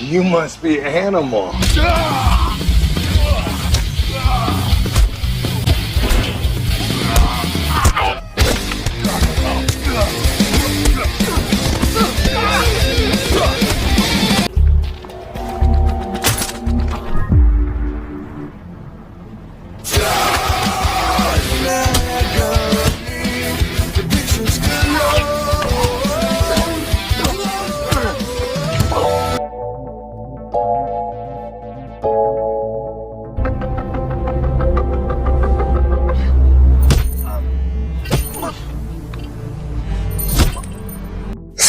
You must be Animal.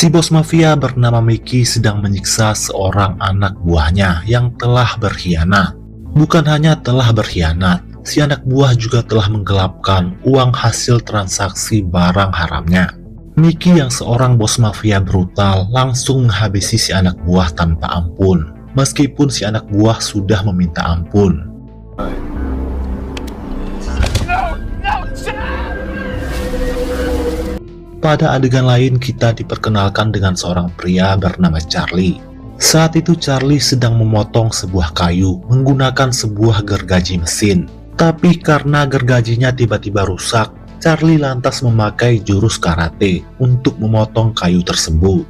Si bos mafia bernama Mickey sedang menyiksa seorang anak buahnya yang telah berkhianat. Bukan hanya telah berkhianat, si anak buah juga telah menggelapkan uang hasil transaksi barang haramnya. Mickey yang seorang bos mafia brutal langsung menghabisi si anak buah tanpa ampun, meskipun si anak buah sudah meminta ampun. Pada adegan lain kita diperkenalkan dengan seorang pria bernama Charlie. Saat itu Charlie sedang memotong sebuah kayu menggunakan sebuah gergaji mesin. Tapi karena gergajinya tiba-tiba rusak, Charlie lantas memakai jurus karate untuk memotong kayu tersebut.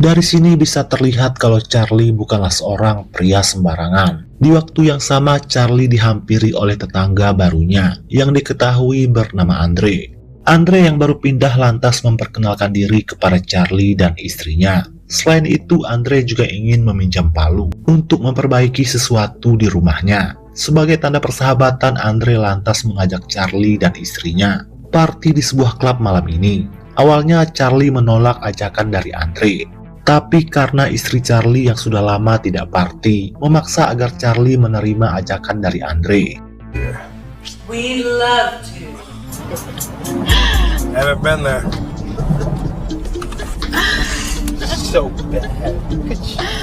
Dari sini bisa terlihat kalau Charlie bukanlah seorang pria sembarangan. Di waktu yang sama Charlie dihampiri oleh tetangga barunya yang diketahui bernama Andre. Andre yang baru pindah lantas memperkenalkan diri kepada Charlie dan istrinya. Selain itu Andre juga ingin meminjam palu untuk memperbaiki sesuatu di rumahnya. Sebagai tanda persahabatan Andre lantas mengajak Charlie dan istrinya party di sebuah klub malam ini. Awalnya Charlie menolak ajakan dari Andre. Tapi karena istri Charlie yang sudah lama tidak party, memaksa agar Charlie menerima ajakan dari Andre. We love to. Haven't been there. So bad.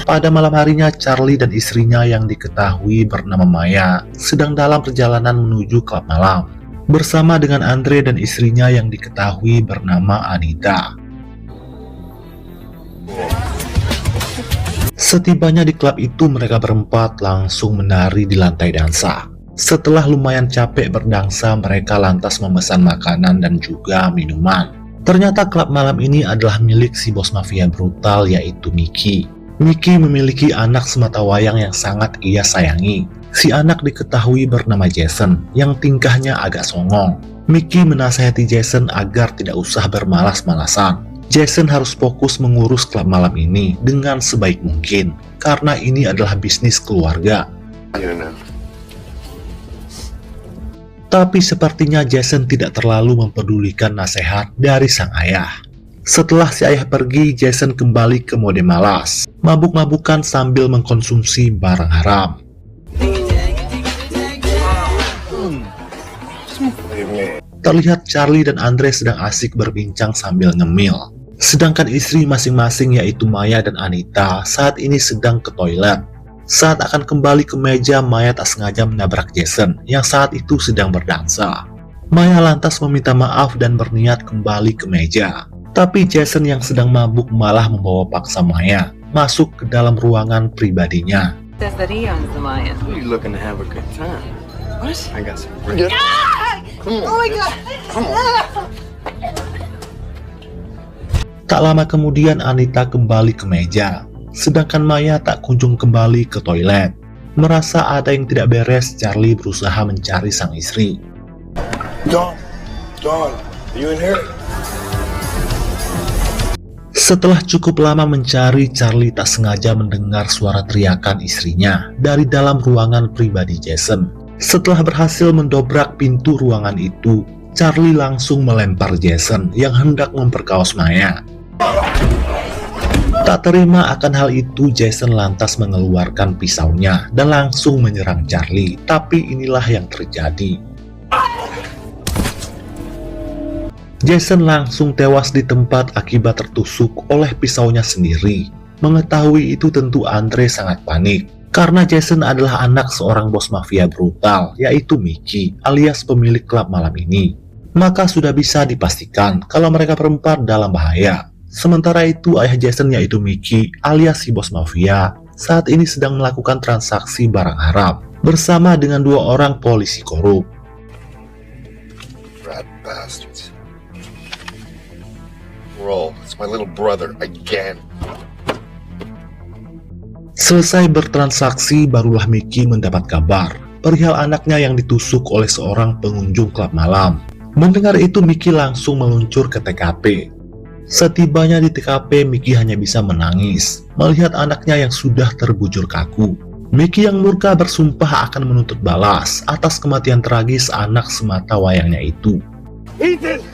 Pada malam harinya, Charlie dan istrinya yang diketahui bernama Maya sedang dalam perjalanan menuju klub malam bersama dengan Andre dan istrinya yang diketahui bernama Anita. Setibanya di klub itu, mereka berempat langsung menari di lantai dansa. Setelah lumayan capek berdansa, mereka lantas memesan makanan dan juga minuman. Ternyata klub malam ini adalah milik si bos mafia brutal yaitu Mickey. Mickey memiliki anak sematawayang yang sangat ia sayangi. Si anak diketahui bernama Jason yang tingkahnya agak songong. Mickey menasihati Jason agar tidak usah bermalas-malasan. Jason harus fokus mengurus klub malam ini dengan sebaik mungkin, karena ini adalah bisnis keluarga. Tapi sepertinya Jason tidak terlalu mempedulikan nasihat dari sang ayah. Setelah si ayah pergi, Jason kembali ke mode malas, mabuk-mabukan sambil mengkonsumsi barang haram. Terlihat Charlie dan Andre sedang asik berbincang sambil ngemil. Sedangkan istri masing-masing yaitu Maya dan Anita saat ini sedang ke toilet. Saat akan kembali ke meja, Maya tak sengaja menabrak Jason yang saat itu sedang berdansa. Maya lantas meminta maaf dan berniat kembali ke meja. Tapi Jason yang sedang mabuk malah membawa paksa Maya masuk ke dalam ruangan pribadinya. Says that he owns the Mayan. You looking to have a good time? What? I got some. Oh my god! Tak lama kemudian Anita kembali ke meja, sedangkan Maya tak kunjung kembali ke toilet. Merasa ada yang tidak beres, Charlie berusaha mencari sang istri. Dawn, are you in here? Setelah cukup lama mencari, Charlie tak sengaja mendengar suara teriakan istrinya dari dalam ruangan pribadi Jason. Setelah berhasil mendobrak pintu ruangan itu, Charlie langsung melempar Jason yang hendak memperkaos Maya. Tak terima akan hal itu, Jason lantas mengeluarkan pisaunya dan langsung menyerang Charlie. Tapi inilah yang terjadi. Jason langsung tewas di tempat akibat tertusuk oleh pisaunya sendiri. Mengetahui itu tentu Andre sangat panik, karena Jason adalah anak seorang bos mafia brutal, yaitu Mickey alias pemilik klub malam ini. Maka sudah bisa dipastikan kalau mereka berempat dalam bahaya. Sementara itu, ayah Jason yaitu Mickey alias si bos mafia saat ini sedang melakukan transaksi barang haram bersama dengan 2 orang polisi korup. Rat bastards. Roll. It's my little brother again. Selesai bertransaksi, barulah Mickey mendapat kabar perihal anaknya yang ditusuk oleh seorang pengunjung klub malam. Mendengar itu, Mickey langsung meluncur ke TKP. Setibanya di TKP, Mickey hanya bisa menangis melihat anaknya yang sudah terbujur kaku. Mickey yang murka bersumpah akan menuntut balas atas kematian tragis anak semata wayangnya itu. Ethan!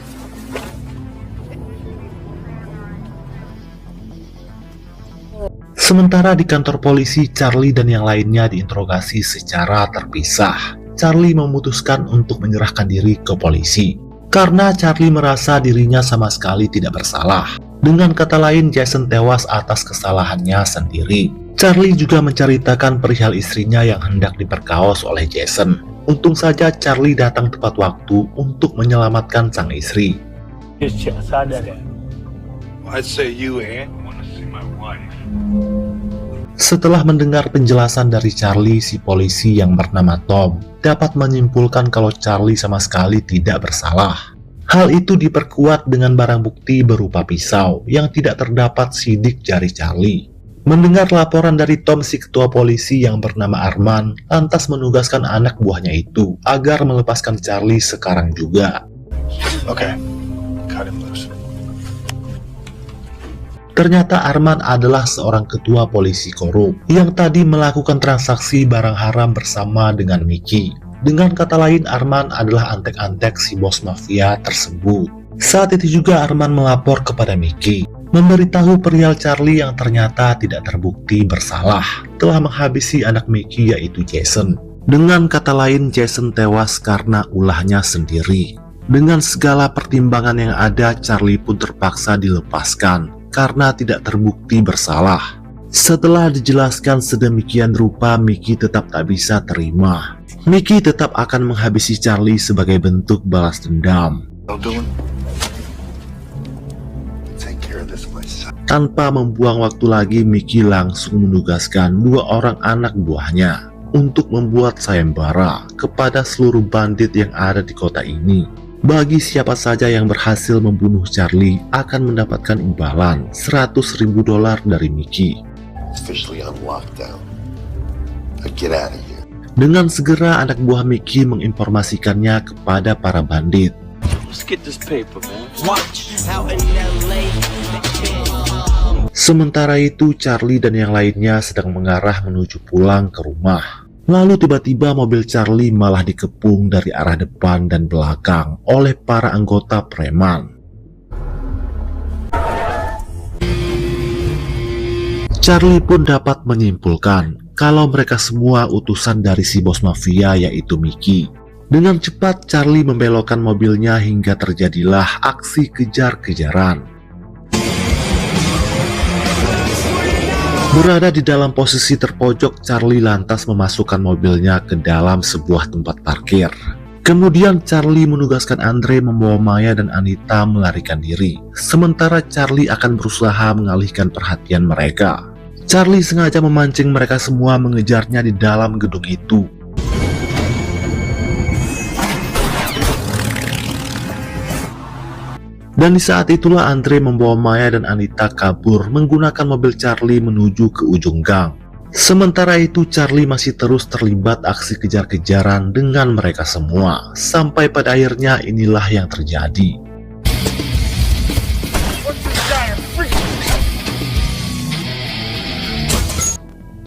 Sementara di kantor polisi, Charlie dan yang lainnya diinterogasi secara terpisah. Charlie memutuskan untuk menyerahkan diri ke polisi karena Charlie merasa dirinya sama sekali tidak bersalah. Dengan kata lain, Jason tewas atas kesalahannya sendiri. Charlie juga menceritakan perihal istrinya yang hendak diperkaos oleh Jason. Untung saja Charlie datang tepat waktu untuk menyelamatkan sang istri. I'd say you, eh? Setelah mendengar penjelasan dari Charlie, si polisi yang bernama Tom dapat menyimpulkan kalau Charlie sama sekali tidak bersalah. Hal itu diperkuat dengan barang bukti berupa pisau yang tidak terdapat sidik jari Charlie. Mendengar laporan dari Tom, si ketua polisi yang bernama Arman lantas menugaskan anak buahnya itu agar melepaskan Charlie sekarang juga. Okay. Cut him loose. Ternyata Arman adalah seorang ketua polisi korup yang tadi melakukan transaksi barang haram bersama dengan Mickey. Dengan kata lain, Arman adalah antek-antek si bos mafia tersebut. Saat itu juga Arman melapor kepada Mickey, memberitahu perihal Charlie yang ternyata tidak terbukti bersalah telah menghabisi anak Mickey yaitu Jason. Dengan kata lain, Jason tewas karena ulahnya sendiri. Dengan segala pertimbangan yang ada, Charlie pun terpaksa dilepaskan karena tidak terbukti bersalah. Setelah dijelaskan sedemikian rupa, Mickey tetap tak bisa terima. Mickey tetap akan menghabisi Charlie sebagai bentuk balas dendam. Tanpa membuang waktu lagi, Mickey langsung menugaskan 2 orang anak buahnya untuk membuat sayembara kepada seluruh bandit yang ada di kota ini. Bagi siapa saja yang berhasil membunuh Charlie akan mendapatkan imbalan $100.000 dari Mickey. Dengan segera anak buah Mickey menginformasikannya kepada para bandit. Sementara itu, Charlie dan yang lainnya sedang mengarah menuju pulang ke rumah. Lalu tiba-tiba mobil Charlie malah dikepung dari arah depan dan belakang oleh para anggota preman. Charlie pun dapat menyimpulkan kalau mereka semua utusan dari si bos mafia yaitu Mickey. Dengan cepat Charlie membelokkan mobilnya hingga terjadilah aksi kejar-kejaran. Berada di dalam posisi terpojok, Charlie lantas memasukkan mobilnya ke dalam sebuah tempat parkir. Kemudian Charlie menugaskan Andre membawa Maya dan Anita melarikan diri, sementara Charlie akan berusaha mengalihkan perhatian mereka. Charlie sengaja memancing mereka semua mengejarnya di dalam gedung itu. Dan di saat itulah Andre membawa Maya dan Anita kabur menggunakan mobil Charlie menuju ke ujung gang. Sementara itu Charlie masih terus terlibat aksi kejar-kejaran dengan mereka semua. Sampai pada akhirnya inilah yang terjadi.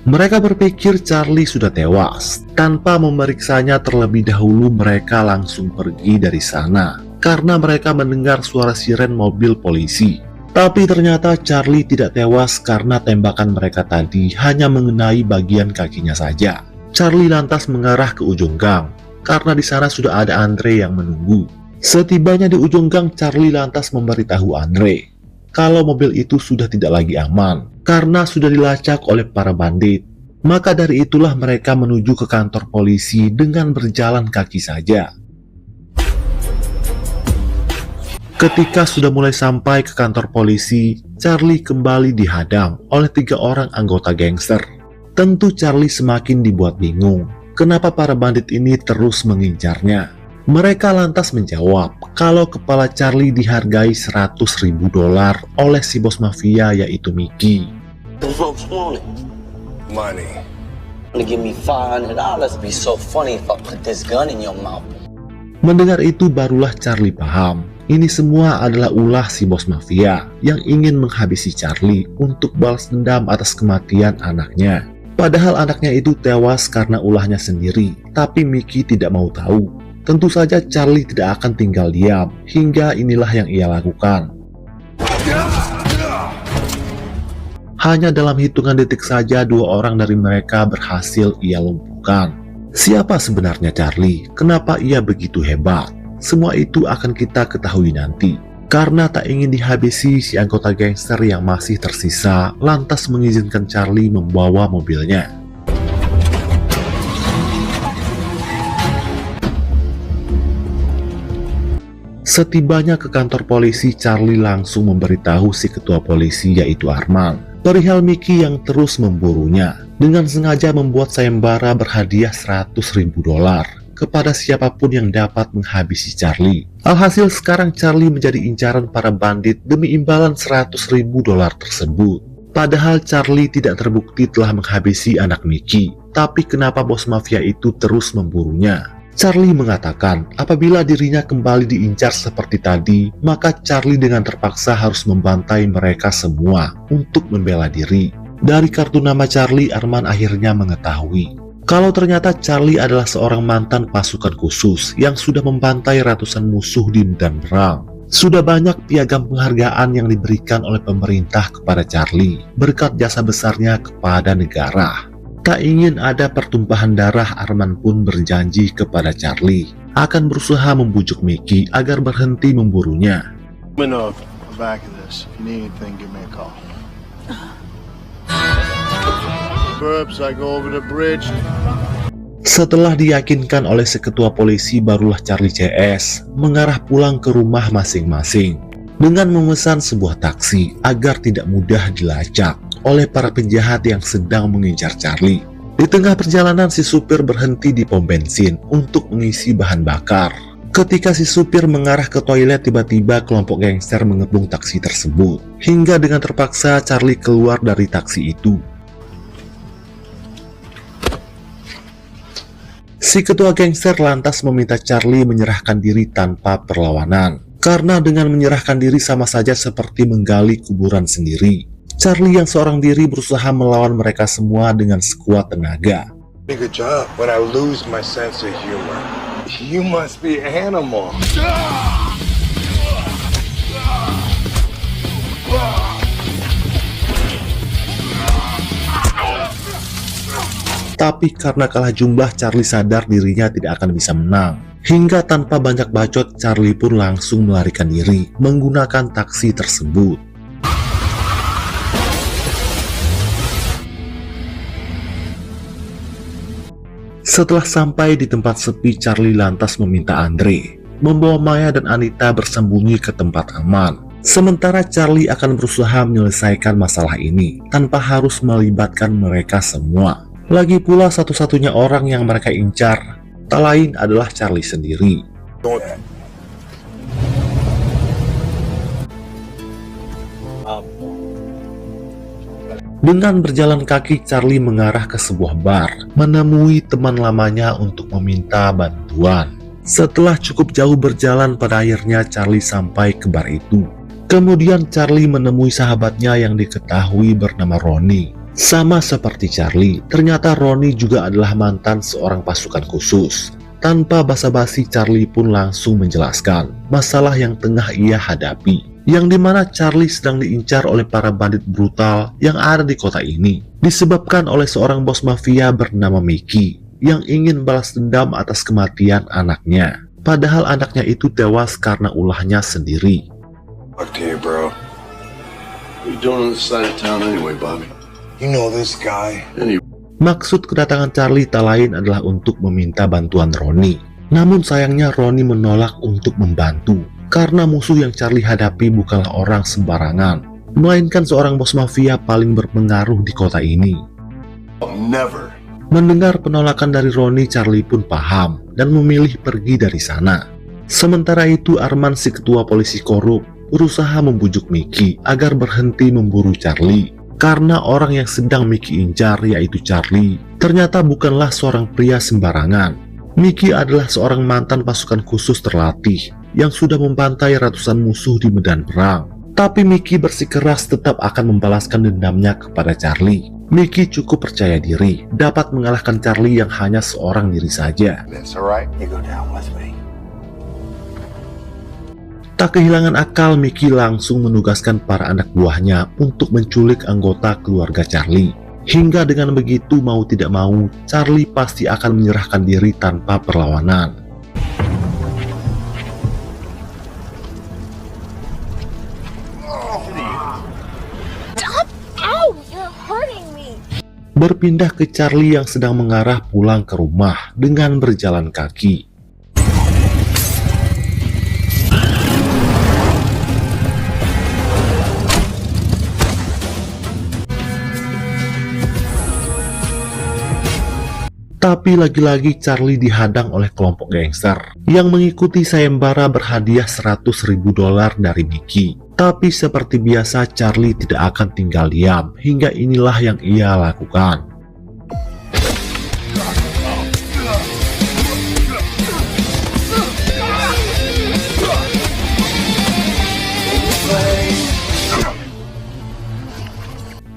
Mereka berpikir Charlie sudah tewas. Tanpa memeriksanya terlebih dahulu, mereka langsung pergi dari sana karena mereka mendengar suara siren mobil polisi. Tapi ternyata Charlie tidak tewas karena tembakan mereka tadi hanya mengenai bagian kakinya saja. Charlie lantas mengarah ke ujung gang karena di sana sudah ada Andre yang menunggu. Setibanya di ujung gang, Charlie lantas memberitahu Andre kalau mobil itu sudah tidak lagi aman karena sudah dilacak oleh para bandit. Maka dari itulah mereka menuju ke kantor polisi dengan berjalan kaki saja. Ketika sudah mulai sampai ke kantor polisi, Charlie kembali dihadang oleh 3 orang anggota gangster. Tentu Charlie semakin dibuat bingung, kenapa para bandit ini terus mengincarnya. Mereka lantas menjawab kalau kepala Charlie dihargai $100.000 oleh si bos mafia yaitu Mickey. The folks want it. Money. To give me $500, it'd be so funny if I put this gun in your mouth. Mendengar itu barulah Charlie paham. Ini semua adalah ulah si bos mafia yang ingin menghabisi Charlie untuk balas dendam atas kematian anaknya. Padahal anaknya itu tewas karena ulahnya sendiri, tapi Mickey tidak mau tahu. Tentu saja Charlie tidak akan tinggal diam, hingga inilah yang ia lakukan. Hanya dalam hitungan detik saja 2 orang dari mereka berhasil ia lumpuhkan. Siapa sebenarnya Charlie? Kenapa ia begitu hebat? Semua itu akan kita ketahui nanti. Karena tak ingin dihabisi, si anggota gangster yang masih tersisa lantas mengizinkan Charlie membawa mobilnya. Setibanya ke kantor polisi, Charlie langsung memberitahu si ketua polisi yaitu Arman perihal Mickey yang terus memburunya, dengan sengaja membuat sayembara berhadiah $100.000 kepada siapapun yang dapat menghabisi Charlie. Alhasil sekarang Charlie menjadi incaran para bandit demi imbalan $100.000 tersebut. Padahal Charlie tidak terbukti telah menghabisi anak Mickey, tapi kenapa bos mafia itu terus memburunya? Charlie mengatakan apabila dirinya kembali diincar seperti tadi, maka Charlie dengan terpaksa harus membantai mereka semua untuk membela diri. Dari kartu nama Charlie, Arman akhirnya mengetahui kalau ternyata Charlie adalah seorang mantan pasukan khusus yang sudah membantai ratusan musuh di medan perang. Sudah banyak piagam penghargaan yang diberikan oleh pemerintah kepada Charlie berkat jasa besarnya kepada negara. Tak ingin ada pertumpahan darah, Arman pun berjanji kepada Charlie akan berusaha membujuk Mickey agar berhenti memburunya. Let me know if I'm back of this. If you need anything, give me a call. Burbs, I go over the bridge. Setelah diyakinkan oleh seketua polisi, barulah Charlie CS mengarah pulang ke rumah masing-masing dengan memesan sebuah taksi agar tidak mudah dilacak oleh para penjahat yang sedang mengincar Charlie. Di tengah perjalanan, si supir berhenti di pom bensin untuk mengisi bahan bakar. Ketika si supir mengarah ke toilet, tiba-tiba kelompok gangster mengepung taksi tersebut. Hingga dengan terpaksa Charlie keluar dari taksi itu. Si ketua gangster lantas meminta Charlie menyerahkan diri tanpa perlawanan. Karena dengan menyerahkan diri sama saja seperti menggali kuburan sendiri. Charlie yang seorang diri berusaha melawan mereka semua dengan sekuat tenaga. Good job. When I lose my sense of humor, you must be animal. Tapi karena kalah jumlah, Charlie sadar dirinya tidak akan bisa menang. Hingga tanpa banyak bacot, Charlie pun langsung melarikan diri menggunakan taksi tersebut. Setelah sampai di tempat sepi, Charlie lantas meminta Andre membawa Maya dan Anita bersembunyi ke tempat aman. Sementara Charlie akan berusaha menyelesaikan masalah ini tanpa harus melibatkan mereka semua. Lagi pula satu-satunya orang yang mereka incar tak lain adalah Charlie sendiri. Dengan berjalan kaki, Charlie mengarah ke sebuah bar, menemui teman lamanya untuk meminta bantuan. Setelah cukup jauh berjalan, pada akhirnya Charlie sampai ke bar itu. Kemudian Charlie menemui sahabatnya yang diketahui bernama Ronnie. Sama seperti Charlie, ternyata Ronnie juga adalah mantan seorang pasukan khusus. Tanpa basa-basi, Charlie pun langsung menjelaskan masalah yang tengah ia hadapi, yang dimana Charlie sedang diincar oleh para bandit brutal yang ada di kota ini, disebabkan oleh seorang bos mafia bernama Mickey yang ingin balas dendam atas kematian anaknya. Padahal anaknya itu tewas karena ulahnya sendiri. Fuck to you, bro. What are you doing on this side of town anyway, Bobby? You know this guy. Maksud kedatangan Charlie tak lain adalah untuk meminta bantuan Ronnie. Namun sayangnya Ronnie menolak untuk membantu. Karena musuh yang Charlie hadapi bukanlah orang sembarangan, melainkan seorang bos mafia paling berpengaruh di kota ini. Never. Mendengar penolakan dari Ronnie, Charlie pun paham dan memilih pergi dari sana. Sementara itu Arman, si ketua polisi korup, berusaha membujuk Mickey agar berhenti memburu Charlie. Karena orang yang sedang Mickey incar, yaitu Charlie, ternyata bukanlah seorang pria sembarangan. Mickey adalah seorang mantan pasukan khusus terlatih yang sudah membantai ratusan musuh di medan perang. Tapi Mickey bersikeras tetap akan membalaskan dendamnya kepada Charlie. Mickey cukup percaya diri dapat mengalahkan Charlie yang hanya seorang diri saja. That's all right. You go down with me. Tak kehilangan akal, Mickey langsung menugaskan para anak buahnya untuk menculik anggota keluarga Charlie. Hingga dengan begitu, mau tidak mau, Charlie pasti akan menyerahkan diri tanpa perlawanan. Berpindah ke Charlie yang sedang mengarah pulang ke rumah dengan berjalan kaki. Tapi lagi-lagi Charlie dihadang oleh kelompok gangster yang mengikuti sayembara berhadiah $100.000 dari Mickey. Tapi seperti biasa, Charlie tidak akan tinggal diam hingga inilah yang ia lakukan.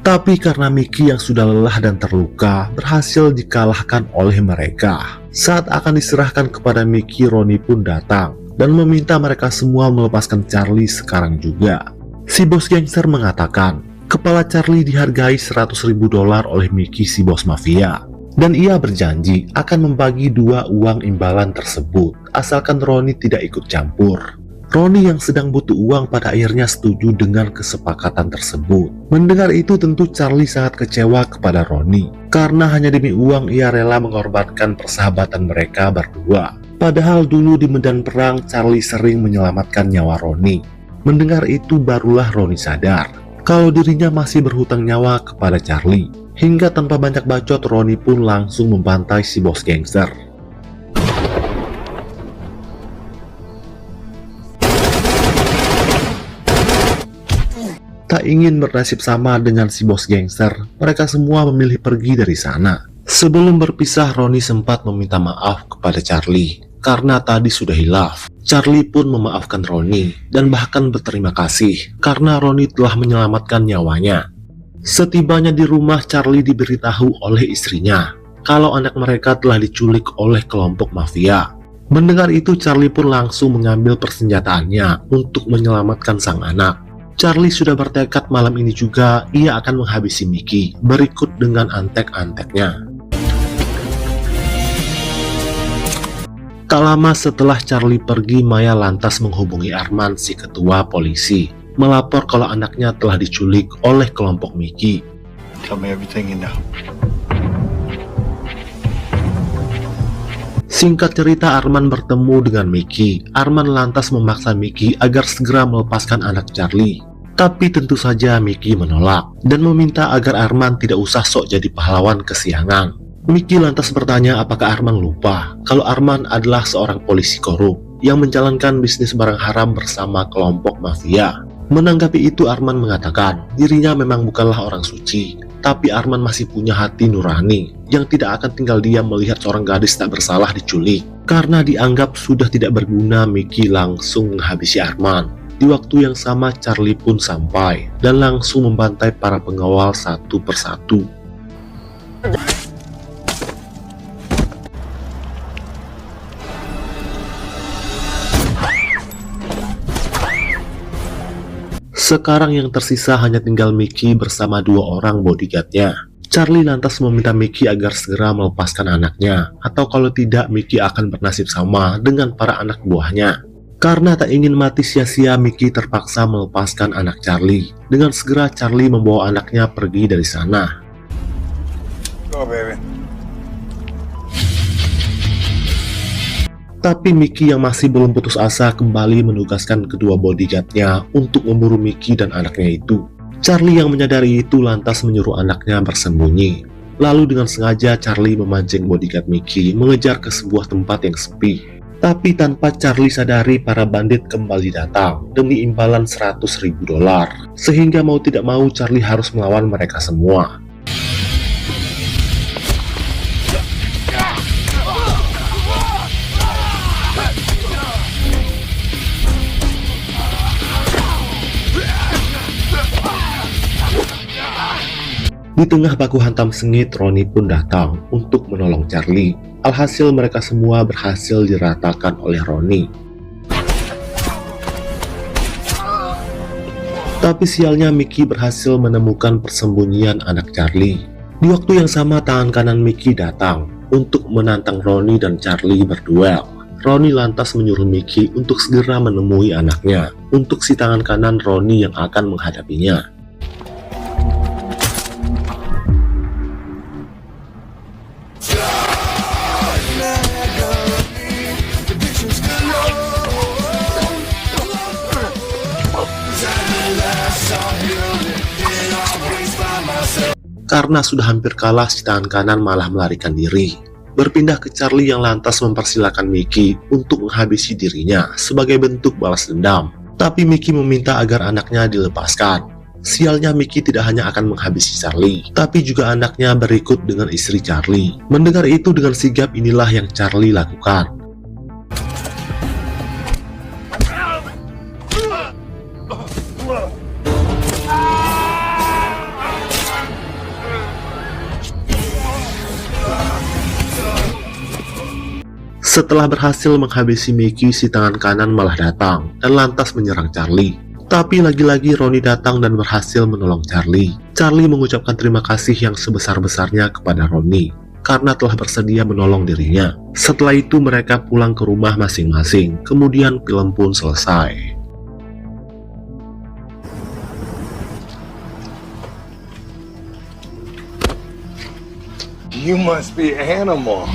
Tapi karena Mickey yang sudah lelah dan terluka berhasil dikalahkan oleh mereka. Saat akan diserahkan kepada Mickey, Ronnie pun datang dan meminta mereka semua melepaskan Charlie sekarang juga. Si bos gangster mengatakan kepala Charlie dihargai $100.000 oleh Mickey, si bos mafia. Dan ia berjanji akan membagi 2 uang imbalan tersebut asalkan Ronnie tidak ikut campur. Ronnie yang sedang butuh uang pada akhirnya setuju dengan kesepakatan tersebut. Mendengar itu tentu Charlie sangat kecewa kepada Ronnie. Karena hanya demi uang ia rela mengorbankan persahabatan mereka berdua. Padahal dulu di medan perang Charlie sering menyelamatkan nyawa Ronnie. Mendengar itu barulah Ronnie sadar kalau dirinya masih berhutang nyawa kepada Charlie. Hingga tanpa banyak bacot Ronnie pun langsung membantai si bos gangster. Tak ingin bernasib sama dengan si bos gangster, mereka semua memilih pergi dari sana. Sebelum berpisah, Ronnie sempat meminta maaf kepada Charlie karena tadi sudah hilaf. Charlie pun memaafkan Ronnie dan bahkan berterima kasih karena Ronnie telah menyelamatkan nyawanya. Setibanya di rumah, Charlie diberitahu oleh istrinya kalau anak mereka telah diculik oleh kelompok mafia. Mendengar itu, Charlie pun langsung mengambil persenjataannya untuk menyelamatkan sang anak. Charlie sudah bertekad malam ini juga ia akan menghabisi Mickey berikut dengan antek-anteknya. Tak lama setelah Charlie pergi, Maya lantas menghubungi Arman, si ketua polisi, melapor kalau anaknya telah diculik oleh kelompok Mickey. Tell me everything you know. Singkat cerita, Arman bertemu dengan Mickey. Arman lantas memaksa Mickey agar segera melepaskan anak Charlie. Tapi tentu saja Mickey menolak dan meminta agar Arman tidak usah sok jadi pahlawan kesiangan. Mickey lantas bertanya apakah Arman lupa kalau Arman adalah seorang polisi korup yang menjalankan bisnis barang haram bersama kelompok mafia. Menanggapi itu, Arman mengatakan dirinya memang bukanlah orang suci, tapi Arman masih punya hati nurani yang tidak akan tinggal diam melihat seorang gadis tak bersalah diculik. Karena dianggap sudah tidak berguna, Mickey langsung menghabisi Arman. Di waktu yang sama, Charlie pun sampai dan langsung membantai para pengawal satu persatu. Sekarang yang tersisa hanya tinggal Mickey bersama 2 orang bodyguardnya. Charlie lantas meminta Mickey agar segera melepaskan anaknya, atau kalau tidak Mickey akan bernasib sama dengan para anak buahnya. Karena tak ingin mati sia-sia, Mickey terpaksa melepaskan anak Charlie. Dengan segera Charlie membawa anaknya pergi dari sana. Go, baby. Tapi Mickey yang masih belum putus asa kembali menugaskan kedua bodyguard-nya untuk memburu Mickey dan anaknya itu. Charlie yang menyadari itu lantas menyuruh anaknya bersembunyi. Lalu dengan sengaja Charlie memancing bodyguard Mickey mengejar ke sebuah tempat yang sepi. Tapi tanpa Charlie sadari, para bandit kembali datang demi imbalan $100.000. Sehingga mau tidak mau Charlie harus melawan mereka semua. Di tengah baku hantam sengit, Ronnie pun datang untuk menolong Charlie. Alhasil mereka semua berhasil diratakan oleh Ronnie. Tapi sialnya Mickey berhasil menemukan persembunyian anak Charlie. Di waktu yang sama tangan kanan Mickey datang untuk menantang Ronnie dan Charlie berduel. Ronnie lantas menyuruh Mickey untuk segera menemui anaknya untuk si tangan kanan Ronnie yang akan menghadapinya. Karena sudah hampir kalah, si tangan kanan malah melarikan diri, berpindah ke Charlie yang lantas mempersilahkan Mickey untuk menghabisi dirinya sebagai bentuk balas dendam. Tapi Mickey meminta agar anaknya dilepaskan. Sialnya Mickey tidak hanya akan menghabisi Charlie, tapi juga anaknya berikut dengan istri Charlie. Mendengar itu dengan sigap inilah yang Charlie lakukan. Setelah berhasil menghabisi Mickey, si tangan kanan malah datang dan lantas menyerang Charlie. Tapi lagi-lagi Ronnie datang dan berhasil menolong Charlie. Charlie mengucapkan terima kasih yang sebesar-besarnya kepada Ronnie karena telah bersedia menolong dirinya. Setelah itu mereka pulang ke rumah masing-masing. Kemudian film pun selesai. You must be Animal.